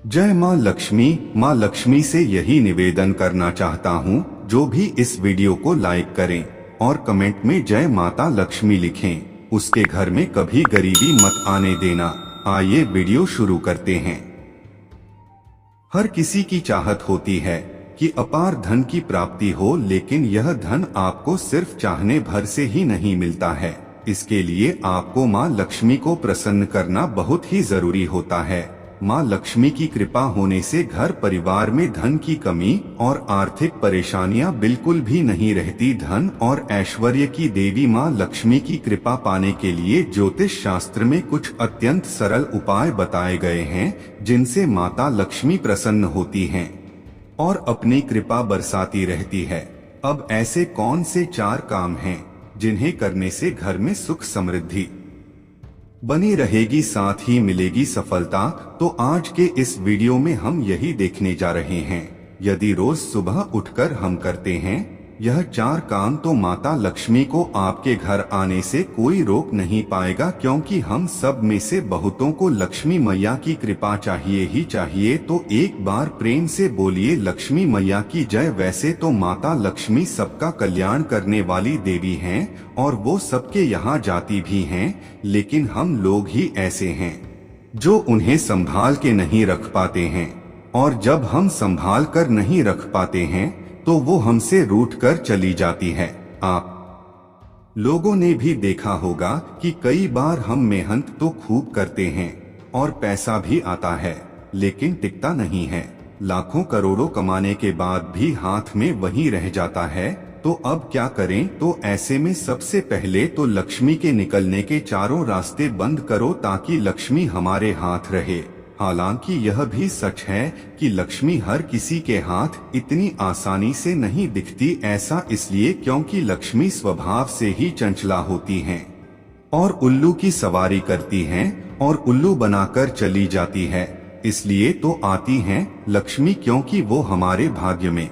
जय माँ लक्ष्मी से यही निवेदन करना चाहता हूँ, जो भी इस वीडियो को लाइक करें और कमेंट में जय माता लक्ष्मी लिखें, उसके घर में कभी गरीबी मत आने देना। आइए वीडियो शुरू करते हैं। हर किसी की चाहत होती है कि अपार धन की प्राप्ति हो, लेकिन यह धन आपको सिर्फ चाहने भर से ही नहीं मिलता है। इसके लिए आपको माँ लक्ष्मी को प्रसन्न करना बहुत ही जरूरी होता है। माँ लक्ष्मी की कृपा होने से घर परिवार में धन की कमी और आर्थिक परेशानियां बिल्कुल भी नहीं रहती। धन और ऐश्वर्य की देवी माँ लक्ष्मी की कृपा पाने के लिए ज्योतिष शास्त्र में कुछ अत्यंत सरल उपाय बताए गए हैं, जिनसे माता लक्ष्मी प्रसन्न होती हैं और अपनी कृपा बरसाती रहती है। अब ऐसे कौन से 4 काम हैं जिन्हें करने से घर में सुख समृद्धि बनी रहेगी, साथ ही मिलेगी सफलता? तो आज के इस वीडियो में हम यही देखने जा रहे हैं। यदि रोज सुबह उठकर हम करते हैं यह 4 काम, तो माता लक्ष्मी को आपके घर आने से कोई रोक नहीं पाएगा, क्योंकि हम सब में से बहुतों को लक्ष्मी मैया की कृपा चाहिए ही चाहिए। तो एक बार प्रेम से बोलिए लक्ष्मी मैया की जय। वैसे तो माता लक्ष्मी सबका कल्याण करने वाली देवी हैं और वो सबके यहाँ जाती भी हैं, लेकिन हम लोग ही ऐसे हैं जो उन्हें संभाल के नहीं रख पाते हैं, और जब हम संभाल कर नहीं रख पाते हैं तो वो हमसे रूठ कर चली जाती है। आप लोगों ने भी देखा होगा कि कई बार हम मेहनत तो खूब करते हैं और पैसा भी आता है, लेकिन टिकता नहीं है। लाखों करोड़ों कमाने के बाद भी हाथ में वही रह जाता है। तो अब क्या करें? तो ऐसे में सबसे पहले तो लक्ष्मी के निकलने के चारों रास्ते बंद करो, ताकि लक्ष्मी हमारे हाथ रहे। हालांकि यह भी सच है कि लक्ष्मी हर किसी के हाथ इतनी आसानी से नहीं दिखती। ऐसा इसलिए क्योंकि लक्ष्मी स्वभाव से ही चंचला होती हैं और उल्लू की सवारी करती हैं और उल्लू बनाकर चली जाती है। इसलिए तो आती हैं लक्ष्मी, क्योंकि वो हमारे भाग्य में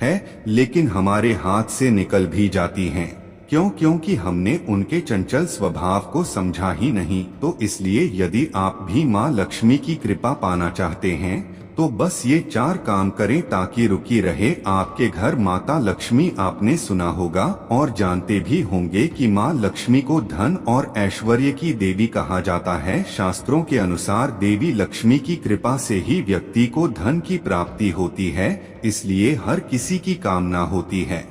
है, लेकिन हमारे हाथ से निकल भी जाती हैं। क्योंकि हमने उनके चंचल स्वभाव को समझा ही नहीं। तो इसलिए यदि आप भी माँ लक्ष्मी की कृपा पाना चाहते हैं तो बस ये 4 काम करें, ताकि रुकी रहे आपके घर माता लक्ष्मी। आपने सुना होगा और जानते भी होंगे कि माँ लक्ष्मी को धन और ऐश्वर्य की देवी कहा जाता है। शास्त्रों के अनुसार देवी लक्ष्मी की कृपा से ही व्यक्ति को धन की प्राप्ति होती है। इसलिए हर किसी की कामना होती है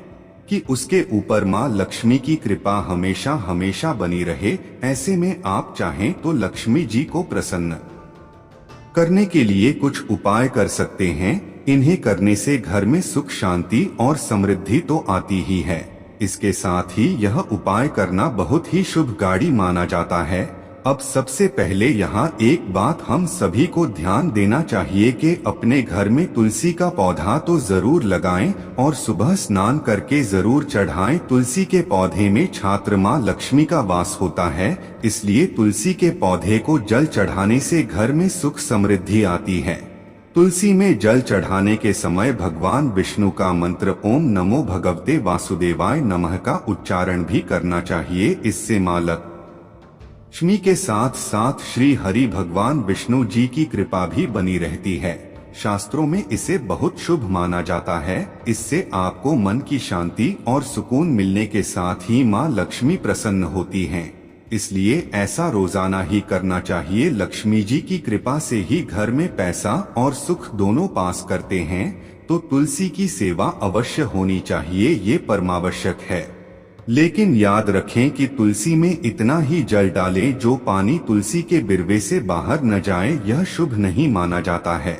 कि उसके ऊपर माँ लक्ष्मी की कृपा हमेशा हमेशा बनी रहे। ऐसे में आप चाहें तो लक्ष्मी जी को प्रसन्न करने के लिए कुछ उपाय कर सकते हैं। इन्हें करने से घर में सुख शांति और समृद्धि तो आती ही है, इसके साथ ही यह उपाय करना बहुत ही शुभ गाड़ी माना जाता है। अब सबसे पहले यहाँ एक बात हम सभी को ध्यान देना चाहिए कि अपने घर में तुलसी का पौधा तो जरूर लगाएं और सुबह स्नान करके जरूर चढ़ाएं। तुलसी के पौधे में छात्र माँ लक्ष्मी का वास होता है, इसलिए तुलसी के पौधे को जल चढ़ाने से घर में सुख समृद्धि आती है। तुलसी में जल चढ़ाने के समय भगवान विष्णु का मंत्र ओम नमो भगवते वासुदेवाय नमः का उच्चारण भी करना चाहिए। इससे माँ लक्ष्मी के साथ साथ श्री हरि भगवान विष्णु जी की कृपा भी बनी रहती है। शास्त्रों में इसे बहुत शुभ माना जाता है। इससे आपको मन की शांति और सुकून मिलने के साथ ही माँ लक्ष्मी प्रसन्न होती हैं। इसलिए ऐसा रोजाना ही करना चाहिए। लक्ष्मी जी की कृपा से ही घर में पैसा और सुख दोनों पास करते हैं। तो तुलसी की सेवा अवश्य होनी चाहिए, ये परमावश्यक है। लेकिन याद रखें कि तुलसी में इतना ही जल डालें जो पानी तुलसी के बिरवे से बाहर न जाए, यह शुभ नहीं माना जाता है।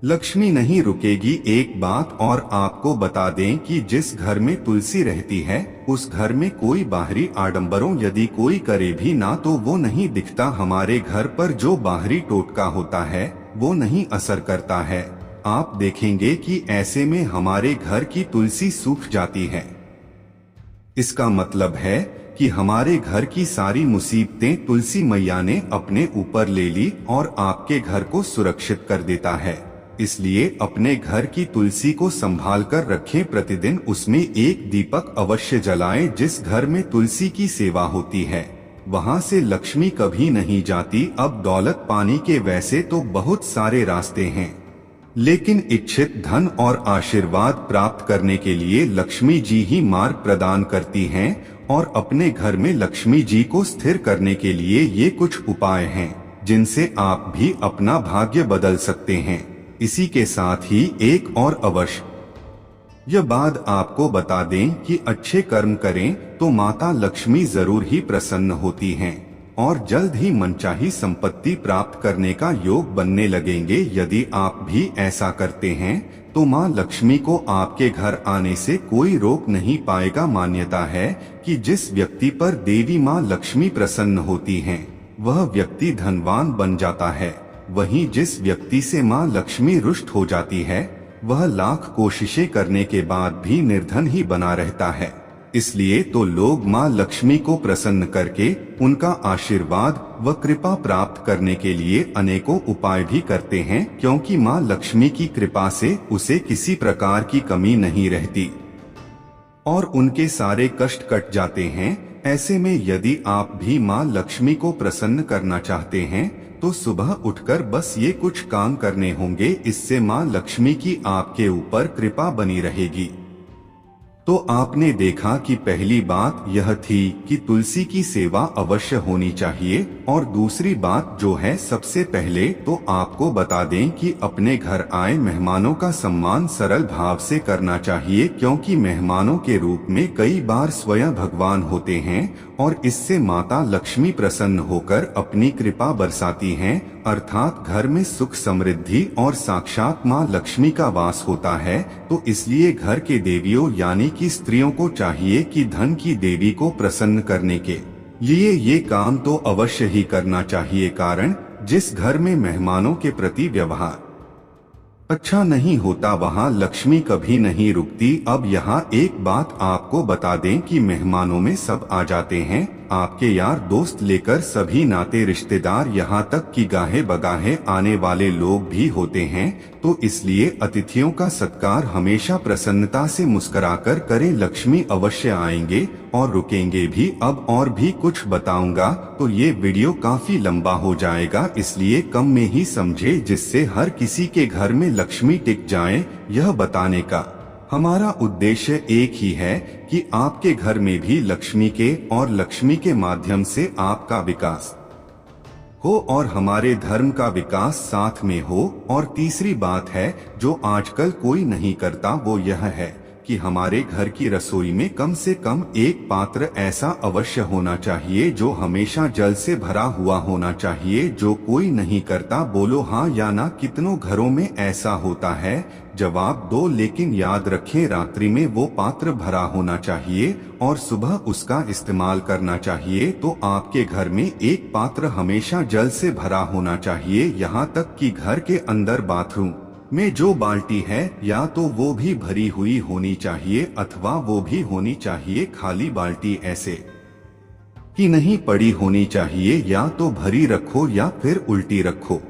लक्ष्मी नहीं रुकेगी। एक बात और आपको बता दें कि जिस घर में तुलसी रहती है उस घर में कोई बाहरी आडंबरों यदि कोई करे भी ना तो वो नहीं दिखता। हमारे घर पर जो बाहरी टोटका होता है वो नहीं असर करता है। आप देखेंगे कि ऐसे में हमारे घर की तुलसी सूख जाती है। इसका मतलब है कि हमारे घर की सारी मुसीबतें तुलसी मैया ने अपने ऊपर ले ली और आपके घर को सुरक्षित कर देता है। इसलिए अपने घर की तुलसी को संभाल कर रखें। प्रतिदिन उसमें एक दीपक अवश्य जलाएं। जिस घर में तुलसी की सेवा होती है वहाँ से लक्ष्मी कभी नहीं जाती। अब दौलत पाने के वैसे तो बहुत सारे रास्ते हैं, लेकिन इच्छित धन और आशीर्वाद प्राप्त करने के लिए लक्ष्मी जी ही मार्ग प्रदान करती हैं। और अपने घर में लक्ष्मी जी को स्थिर करने के लिए ये कुछ उपाय हैं जिनसे आप भी अपना भाग्य बदल सकते हैं। इसी के साथ ही एक और अवश्य यह बात आपको बता दें कि अच्छे कर्म करें तो माता लक्ष्मी जरूर ही प्रसन्न होती हैं और जल्द ही मनचाही संपत्ति प्राप्त करने का योग बनने लगेंगे। यदि आप भी ऐसा करते हैं तो माँ लक्ष्मी को आपके घर आने से कोई रोक नहीं पाएगा। मान्यता है कि जिस व्यक्ति पर देवी माँ लक्ष्मी प्रसन्न होती हैं, वह व्यक्ति धनवान बन जाता है। वहीं जिस व्यक्ति से माँ लक्ष्मी रुष्ट हो जाती है, वह लाख कोशिशें करने के बाद भी निर्धन ही बना रहता है। इसलिए तो लोग माँ लक्ष्मी को प्रसन्न करके उनका आशीर्वाद व कृपा प्राप्त करने के लिए अनेकों उपाय भी करते हैं, क्योंकि माँ लक्ष्मी की कृपा से उसे किसी प्रकार की कमी नहीं रहती और उनके सारे कष्ट कट जाते हैं। ऐसे में यदि आप भी माँ लक्ष्मी को प्रसन्न करना चाहते हैं तो सुबह उठकर बस ये कुछ काम करने होंगे। इससे माँ लक्ष्मी की आपके ऊपर कृपा बनी रहेगी। तो आपने देखा कि पहली बात यह थी कि तुलसी की सेवा अवश्य होनी चाहिए, और दूसरी बात जो है, सबसे पहले तो आपको बता दें कि अपने घर आए मेहमानों का सम्मान सरल भाव से करना चाहिए, क्योंकि मेहमानों के रूप में कई बार स्वयं भगवान होते हैं और इससे माता लक्ष्मी प्रसन्न होकर अपनी कृपा बरसाती हैं। अर्थात घर में सुख समृद्धि और साक्षात माँ लक्ष्मी का वास होता है। तो इसलिए घर के देवियों यानी कि स्त्रियों को चाहिए कि धन की देवी को प्रसन्न करने के लिए ये काम तो अवश्य ही करना चाहिए। कारण जिस घर में मेहमानों के प्रति व्यवहार अच्छा नहीं होता, वहाँ लक्ष्मी कभी नहीं रुकती। अब यहाँ एक बात आपको बता दें कि मेहमानों में सब आ जाते हैं, आपके यार दोस्त लेकर सभी नाते रिश्तेदार, यहाँ तक कि गाहे बगाहे आने वाले लोग भी होते हैं। तो इसलिए अतिथियों का सत्कार हमेशा प्रसन्नता से मुस्कुराकर करें। लक्ष्मी अवश्य आएंगे और रुकेंगे भी। अब और भी कुछ बताऊंगा तो ये वीडियो काफी लंबा हो जाएगा, इसलिए कम में ही समझे, जिससे हर किसी के घर में लक्ष्मी टिक जाए। यह बताने का हमारा उद्देश्य एक ही है कि आपके घर में भी लक्ष्मी के और लक्ष्मी के माध्यम से आपका विकास हो और हमारे धर्म का विकास साथ में हो। और तीसरी बात है जो आजकल कोई नहीं करता, वो यह है कि हमारे घर की रसोई में कम से कम एक पात्र ऐसा अवश्य होना चाहिए जो हमेशा जल से भरा हुआ होना चाहिए। जो कोई नहीं करता बोलो हाँ या ना। कितनों घरों में ऐसा होता है? जवाब दो। लेकिन याद रखें, रात्रि में वो पात्र भरा होना चाहिए और सुबह उसका इस्तेमाल करना चाहिए। तो आपके घर में एक पात्र हमेशा जल से भरा होना चाहिए। यहाँ तक कि घर के अंदर बाथरूम में जो बाल्टी है या तो वो भी भरी हुई होनी चाहिए अथवा वो भी होनी चाहिए खाली बाल्टी, ऐसे कि नहीं पड़ी होनी चाहिए। या तो भरी रखो या फिर उल्टी रखो।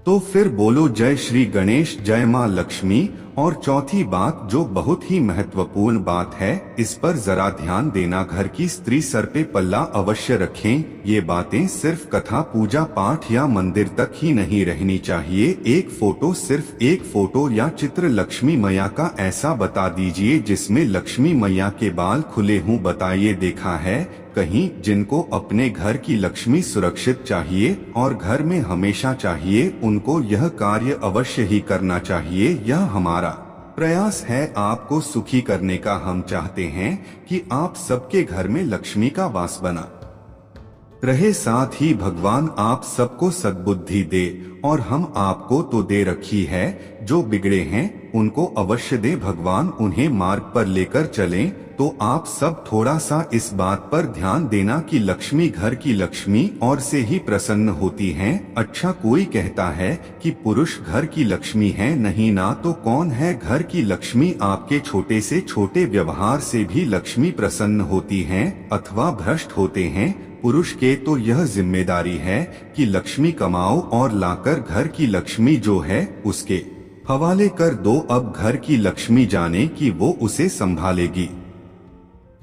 तो फिर बोलो जय श्री गणेश, जय माँ लक्ष्मी। और चौथी बात जो बहुत ही महत्वपूर्ण बात है, इस पर जरा ध्यान देना, घर की स्त्री सर पे पल्ला अवश्य रखें। ये बातें सिर्फ कथा पूजा पाठ या मंदिर तक ही नहीं रहनी चाहिए। एक फोटो, सिर्फ एक फोटो या चित्र लक्ष्मी मैया का ऐसा बता दीजिए जिसमें लक्ष्मी मैया के बाल खुले हों। बताइए देखा है कहीं? जिनको अपने घर की लक्ष्मी सुरक्षित चाहिए और घर में हमेशा चाहिए, उनको यह कार्य अवश्य ही करना चाहिए। यह हमारा प्रयास है आपको सुखी करने का। हम चाहते हैं कि आप सबके घर में लक्ष्मी का वास बना रहे, साथ ही भगवान आप सबको सद्बुद्धि दे। और हम आपको तो दे रखी है, जो बिगड़े हैं उनको अवश्य दे भगवान, उन्हें मार्ग पर लेकर चलें। तो आप सब थोड़ा सा इस बात पर ध्यान देना कि लक्ष्मी घर की लक्ष्मी और से ही प्रसन्न होती हैं। अच्छा, कोई कहता है कि पुरुष घर की लक्ष्मी है, नहीं ना। तो कौन है घर की लक्ष्मी? आपके छोटे से छोटे व्यवहार से भी लक्ष्मी प्रसन्न होती हैं अथवा भ्रष्ट होते हैं। पुरुष के तो यह जिम्मेदारी है कि लक्ष्मी कमाओ और लाकर घर की लक्ष्मी जो है उसके हवाले कर दो। अब घर की लक्ष्मी जाने कि वो उसे संभालेगी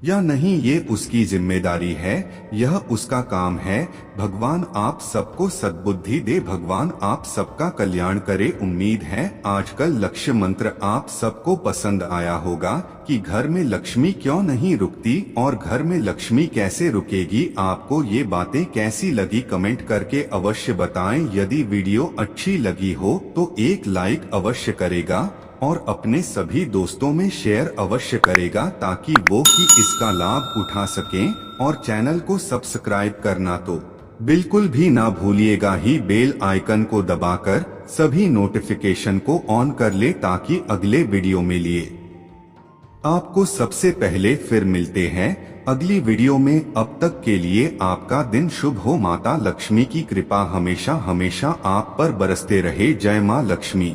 या नहीं ये उसकी जिम्मेदारी है, यह उसका काम है। भगवान आप सबको सद्बुद्धि दे, भगवान आप सबका कल्याण करे। उम्मीद है आजकल लक्ष्य मंत्र आप सबको पसंद आया होगा कि घर में लक्ष्मी क्यों नहीं रुकती और घर में लक्ष्मी कैसे रुकेगी। आपको ये बातें कैसी लगी कमेंट करके अवश्य बताएं। यदि वीडियो अच्छी लगी हो तो एक लाइक अवश्य करेगा और अपने सभी दोस्तों में शेयर अवश्य करेगा ताकि वो भी इसका लाभ उठा सकें। और चैनल को सब्सक्राइब करना तो बिल्कुल भी ना भूलिएगा ही। बेल आइकन को दबाकर सभी नोटिफिकेशन को ऑन कर ले ताकि अगले वीडियो में लिए आपको सबसे पहले। फिर मिलते हैं अगली वीडियो में। अब तक के लिए आपका दिन शुभ हो। माता लक्ष्मी की कृपा हमेशा हमेशा आप पर बरसते रहे। जय मां लक्ष्मी।